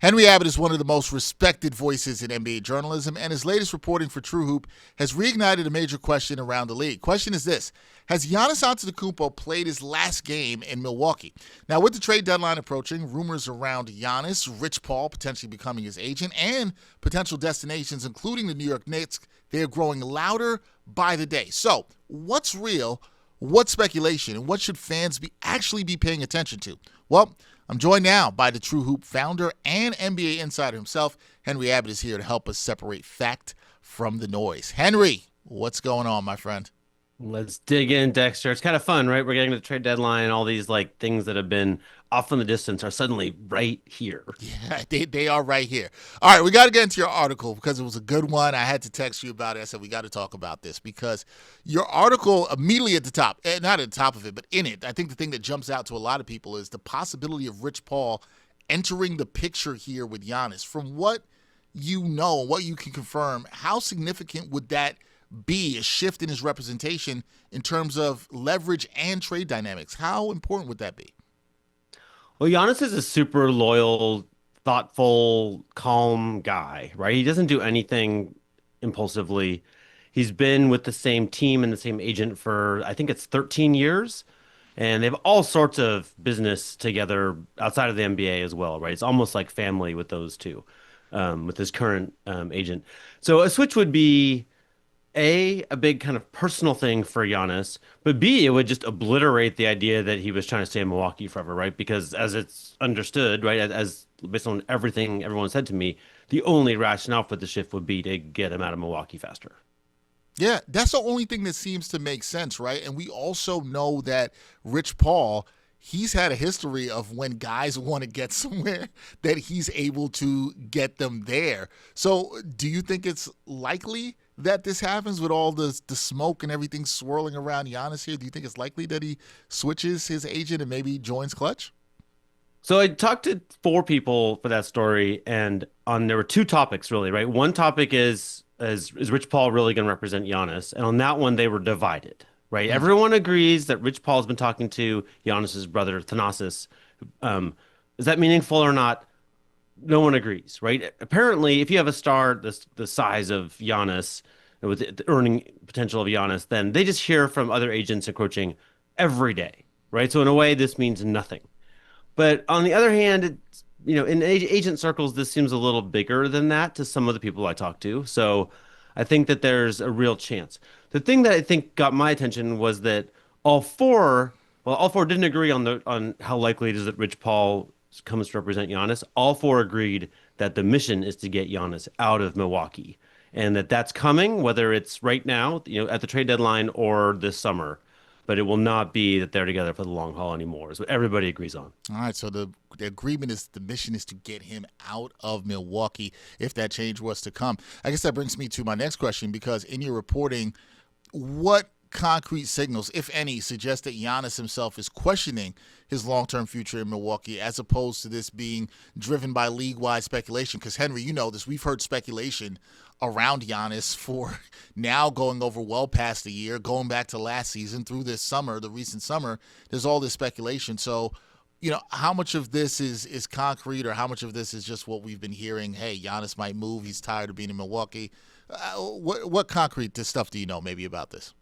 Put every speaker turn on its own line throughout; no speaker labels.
Henry Abbott is one of the most respected voices in NBA journalism, and his latest reporting for TrueHoop has reignited a major question around the league. Question is this: has Giannis Antetokounmpo played his last game in Milwaukee? Now, with the trade deadline approaching, rumors around Giannis, Rich Paul potentially becoming his agent, and potential destinations, including the New York Knicks, they are growing louder by the day. So, what's real? What's speculation? And what should fans actually be paying attention to? Well, I'm joined now by the TrueHoop founder and NBA insider himself. Henry Abbott is here to help us separate fact from the noise. Henry, what's going on, my friend?
Let's dig in, Dexter. It's kind of fun, right? We're getting to the trade deadline, and all these things that have been off in the distance are suddenly right here.
Yeah, they are right here. All right, we got to get into your article because it was a good one. I had to text you about it. I said, we got to talk about this because your article immediately at the top, not at the top of it, but in it, I think the thing that jumps out to a lot of people is the possibility of Rich Paul entering the picture here with Giannis. From what you know, what you can confirm, how significant would that be, a shift in his representation in terms of leverage and trade dynamics? How important would that be?
Well, Giannis is a super loyal, thoughtful, calm guy, right? He doesn't do anything impulsively. He's been with the same team and the same agent for, I think it's 13 years. And they have all sorts of business together outside of the NBA as well, right? It's almost like family with those two, with his current agent. So a switch would be a big kind of personal thing for Giannis, but B, it would just obliterate the idea that he was trying to stay in Milwaukee forever, right? Because as it's understood, right, as based on everything everyone said to me, the only rationale for the shift would be to get him out of Milwaukee faster.
Yeah, that's the only thing that seems to make sense, right? And we also know that Rich Paul, he's had a history of when guys want to get somewhere that he's able to get them there. So do you think it's likely that this happens with all the smoke and everything swirling around Giannis here? Do you think it's likely that he switches his agent and maybe joins Clutch?
So I talked to four people for that story, and there were two topics really, right? One topic is Rich Paul really going to represent Giannis? And on that one, they were divided, right?
Mm.
Everyone agrees that Rich Paul's been talking to Giannis's brother Thanasis. Is that meaningful or not? No one agrees, right? Apparently, if you have a star the size of Giannis with the earning potential of Giannis, then they just hear from other agents encroaching every day, right? So in a way, this means nothing. But on the other hand, in agent circles, this seems a little bigger than that to some of the people I talk to. So I think that there's a real chance. The thing that I think got my attention was that all four didn't agree on how likely it is that Rich Paul comes to represent Giannis. All four agreed that the mission is to get Giannis out of Milwaukee, and that's coming, whether it's right now, at the trade deadline or this summer. But it will not be that they're together for the long haul anymore, is what everybody agrees on.
All right, so the agreement is the mission is to get him out of Milwaukee if that change was to come. I guess that brings me to my next question because in your reporting, what concrete signals, if any, suggest that Giannis himself is questioning his long-term future in Milwaukee as opposed to this being driven by league-wide speculation? Because, Henry, you know this. We've heard speculation around Giannis for now going over well past a year, going back to last season through this summer, the recent summer. There's all this speculation. So, how much of this is concrete or how much of this is just what we've been hearing? Hey, Giannis might move. He's tired of being in Milwaukee. What concrete stuff do you know maybe about this?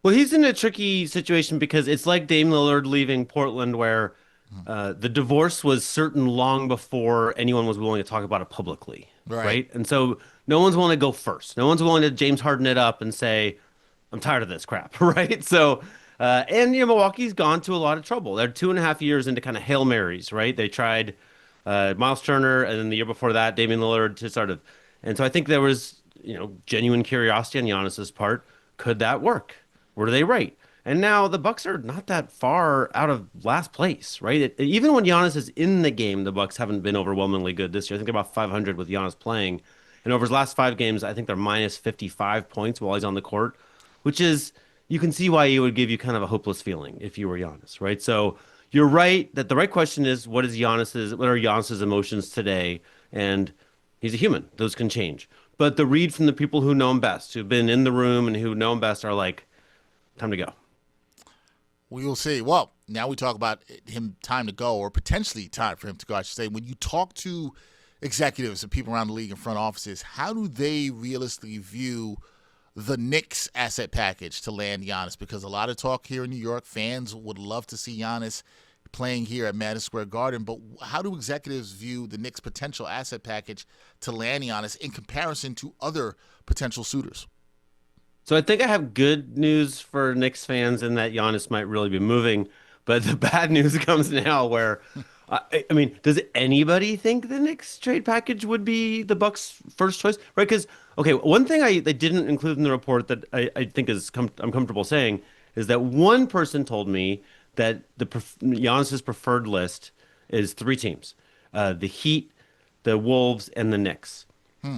Well, he's in a tricky situation because it's like Dame Lillard leaving Portland, where the divorce was certain long before anyone was willing to talk about it publicly,
Right.
right? And so no one's willing to go first. No one's willing to James Harden it up and say, "I'm tired of this crap," right? So, and Milwaukee's gone to a lot of trouble. They're 2.5 years into kind of Hail Marys, right? They tried Miles Turner, and then the year before that, Damian Lillard to sort of, and so I think there was genuine curiosity on Giannis's part. Could that work? Were they right? And now the Bucks are not that far out of last place, right? Even when Giannis is in the game, the Bucks haven't been overwhelmingly good this year. I think they're about 500 with Giannis playing, and over his last 5 games, I think they're minus 55 points while he's on the court, which is you can see why it would give you kind of a hopeless feeling if you were Giannis, right? So you're right that the right question is what are Giannis's emotions today? And he's a human; those can change. But the read from the people who know him best, who've been in the room and who know him best, are like, time to go.
We will see. Well, now we talk about him time to go or potentially time for him to go, I should say. When you talk to executives and people around the league and front offices, how do they realistically view the Knicks asset package to land Giannis? Because a lot of talk here in New York, fans would love to see Giannis playing here at Madison Square Garden, but how do executives view the Knicks' potential asset package to land Giannis in comparison to other potential suitors?
So I think I have good news for Knicks fans in that Giannis might really be moving, but the bad news comes now where I mean, does anybody think the Knicks trade package would be the Bucks' first choice? Right? Because okay, one thing they didn't include in the report that I think I'm comfortable saying is that one person told me that Giannis's preferred list is three teams: the Heat, the Wolves, and the Knicks.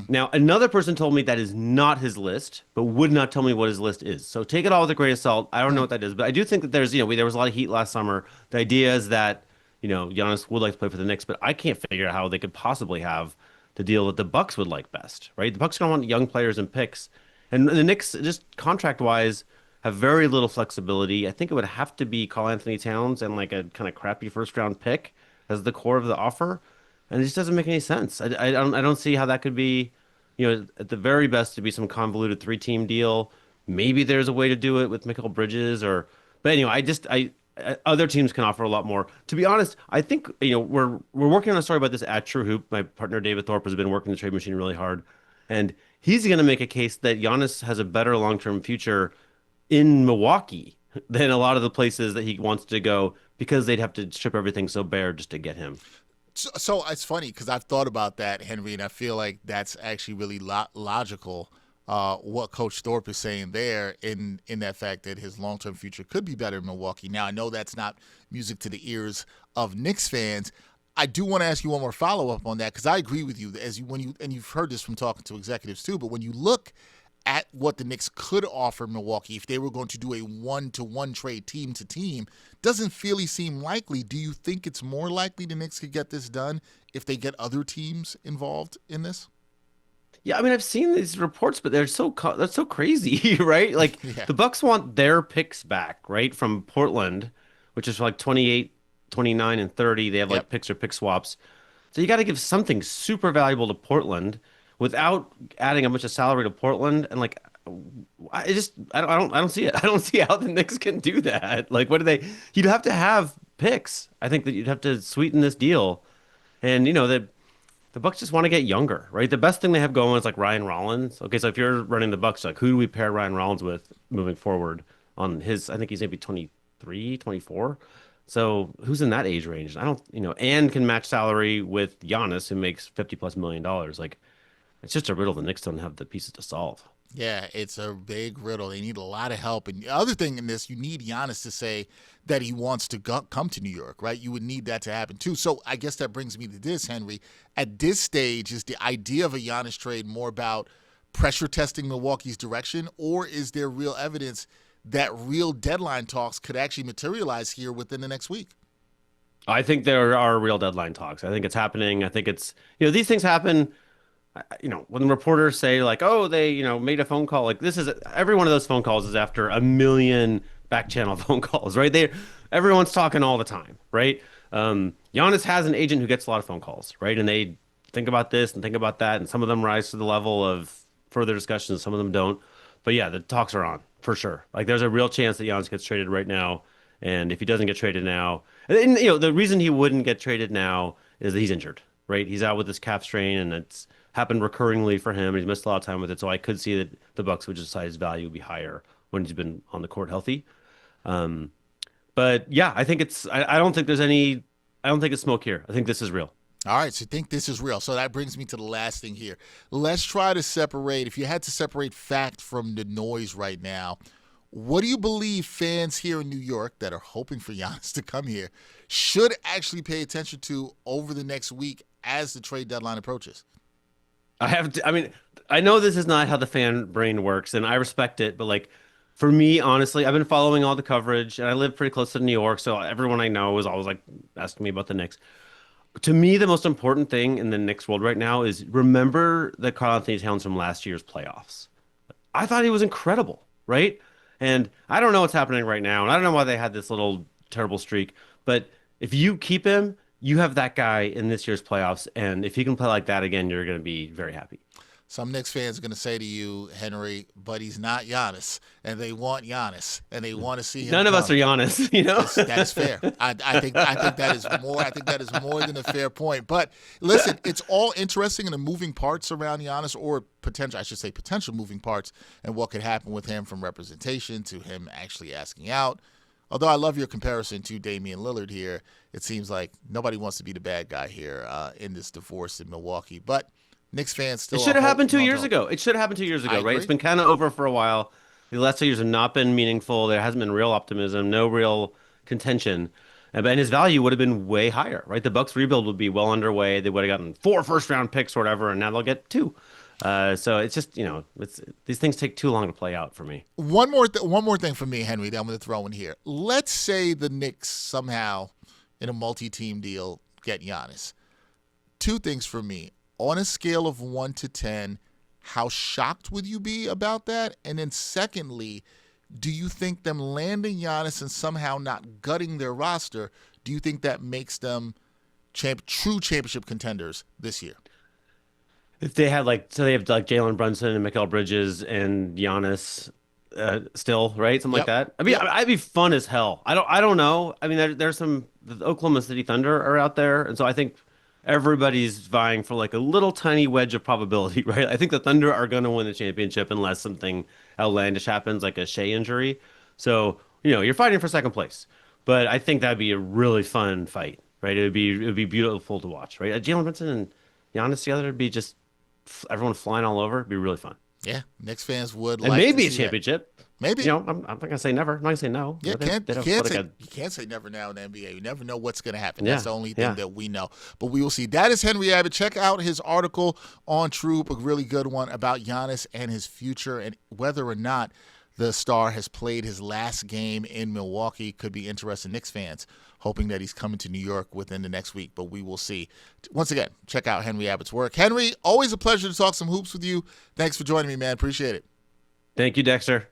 Now, another person told me that is not his list, but would not tell me what his list is. So take it all with a grain of salt. I don't know what that is, but I do think that there was a lot of heat last summer. The idea is that, Giannis would like to play for the Knicks, but I can't figure out how they could possibly have the deal that the Bucks would like best, right? The Bucks are going to want young players and picks, and the Knicks, just contract-wise, have very little flexibility. I think it would have to be Karl Anthony Towns and like a kind of crappy first-round pick as the core of the offer. And it just doesn't make any sense. I don't see how that could be, at the very best to be some convoluted three-team deal. Maybe there's a way to do it with Mikal Bridges but anyway, other teams can offer a lot more. To be honest, I think, we're working on a story about this at TrueHoop. My partner David Thorpe has been working the trade machine really hard, and he's going to make a case that Giannis has a better long-term future in Milwaukee than a lot of the places that he wants to go because they'd have to strip everything so bare just to get him.
So it's funny because I've thought about that, Henry, and I feel like that's actually really logical. What Coach Thorpe is saying there, in that fact that his long term future could be better in Milwaukee. Now I know that's not music to the ears of Knicks fans. I do want to ask you one more follow up on that because I agree with you and you've heard this from talking to executives too. But when you look at what the Knicks could offer Milwaukee if they were going to do a one-to-one trade team to team, doesn't really seem likely. Do you think it's more likely the Knicks could get this done if they get other teams involved in this?
Yeah, I mean, I've seen these reports, but that's so crazy, right? Like
Yeah.
the Bucks want their picks back, right, from Portland, which is like 28, 29, and 30. They have like
Yep.
picks or pick swaps. So you got to give something super valuable to Portland without adding a bunch of salary to Portland. And like, I don't see it. I don't see how the Knicks can do that. Like, what do they? You'd have to have picks. I think that you'd have to sweeten this deal. And the Bucks just want to get younger, right? The best thing they have going is like Ryan Rollins. Okay, so if you're running the Bucks, like who do we pair Ryan Rollins with moving forward on his, I think he's maybe 23, 24. So who's in that age range? I don't, and can match salary with Giannis, who makes 50 plus $1 million. Like it's just a riddle the Knicks don't have the pieces to solve.
Yeah, it's a big riddle. They need a lot of help. And the other thing in this, you need Giannis to say that he wants to come to New York, right? You would need that to happen too. So I guess that brings me to this, Henry. At this stage, is the idea of a Giannis trade more about pressure testing Milwaukee's direction, or is there real evidence that real deadline talks could actually materialize here within the next week?
I think there are real deadline talks. I think it's happening. I think these things happen. When reporters say like, oh, they, made a phone call, like every one of those phone calls is after a million back channel phone calls, right? Everyone's talking all the time, right? Giannis has an agent who gets a lot of phone calls, right? And they think about this and think about that, and some of them rise to the level of further discussions, some of them don't. But yeah, the talks are on for sure. Like there's a real chance that Giannis gets traded right now, and if he doesn't get traded now, and the reason he wouldn't get traded now is that he's injured, right? He's out with this calf strain, and it's happened recurringly for him. He's missed a lot of time with it, so I could see that the Bucks would decide his value would be higher when he's been on the court healthy. Um, but yeah, I think I don't think there's any. I don't think it's smoke here. I think this is real.
All right, so think this is real. So that brings me to the last thing here. Let's try to separate, if you had to separate fact from the noise right now, what do you believe fans here in New York that are hoping for Giannis to come here should actually pay attention to over the next week as the trade deadline approaches?
I mean, I know this is not how the fan brain works, and I respect it, but like for me, honestly, I've been following all the coverage, and I live pretty close to New York, so everyone I know is always like asking me about the Knicks. To me, the most important thing in the Knicks world right now is remember the Karl Anthony Towns from last year's playoffs. I thought he was incredible, right? And I don't know what's happening right now, and I don't know why they had this little terrible streak, but if you keep him you have that guy in this year's playoffs, and if he can play like that again, you're going to be very happy.
Some Knicks fans are going to say to you, Henry, but he's not Giannis, and they want Giannis, and they want to see him
None of us
come.
are Giannis,
That is fair. I think that is more. I think that is more than a fair point. But listen, it's all interesting in the moving parts around Giannis, or potential. I should say potential moving parts, and what could happen with him from representation to him actually asking out. Although I love your comparison to Damian Lillard here, it seems like nobody wants to be the bad guy here in this divorce in Milwaukee. But Knicks fans still.
It should have happened 2 years
hope.
ago. It should have happened 2 years
I
ago, right?
agree.
It's been kind of over for a while. The last 2 years have not been meaningful. There hasn't been real optimism, no real contention. And his value would have been way higher, right? The Bucks rebuild would be well underway. They would have gotten 4 first-round picks or whatever, and now they'll get 2. So it's just, these things take too long to play out for me.
One more thing for me, Henry, that I'm going to throw in here. Let's say the Knicks somehow, in a multi-team deal, get Giannis. 2 things for me. On a scale of 1 to 10, how shocked would you be about that? And then secondly, do you think them landing Giannis and somehow not gutting their roster, do you think that makes them true championship contenders this year?
If they had they have like Jalen Brunson and Mikal Bridges and Giannis still, right? Something like
Yep.
that. I mean,
Yep.
I'd be fun as hell. I don't know. I mean, there's the Oklahoma City Thunder are out there, and so I think everybody's vying for like a little tiny wedge of probability, right? I think the Thunder are going to win the championship unless something outlandish happens, like a Shea injury. So, you're fighting for second place. But I think that'd be a really fun fight, right? It would be beautiful to watch, right? Jalen Brunson and Giannis together would be just everyone flying all over. It'd be really fun.
Yeah, Knicks fans would
And
like
maybe
to
a
see that.
championship.
Maybe.
I'm not gonna say never. I'm not gonna say no.
Yeah,
They'd have
you can't say never now in the NBA. You never know what's going to happen.
Yeah,
That's the only thing
yeah.
that we know. But we will see. That is Henry Abbott. Check out his article on TrueHoop, a really good one about Giannis and his future and whether or not the star has played his last game in Milwaukee. Could be interesting. Knicks fans hoping that he's coming to New York within the next week, but we will see. Once again, check out Henry Abbott's work. Henry, always a pleasure to talk some hoops with you. Thanks for joining me, man. Appreciate it.
Thank you, Dexter.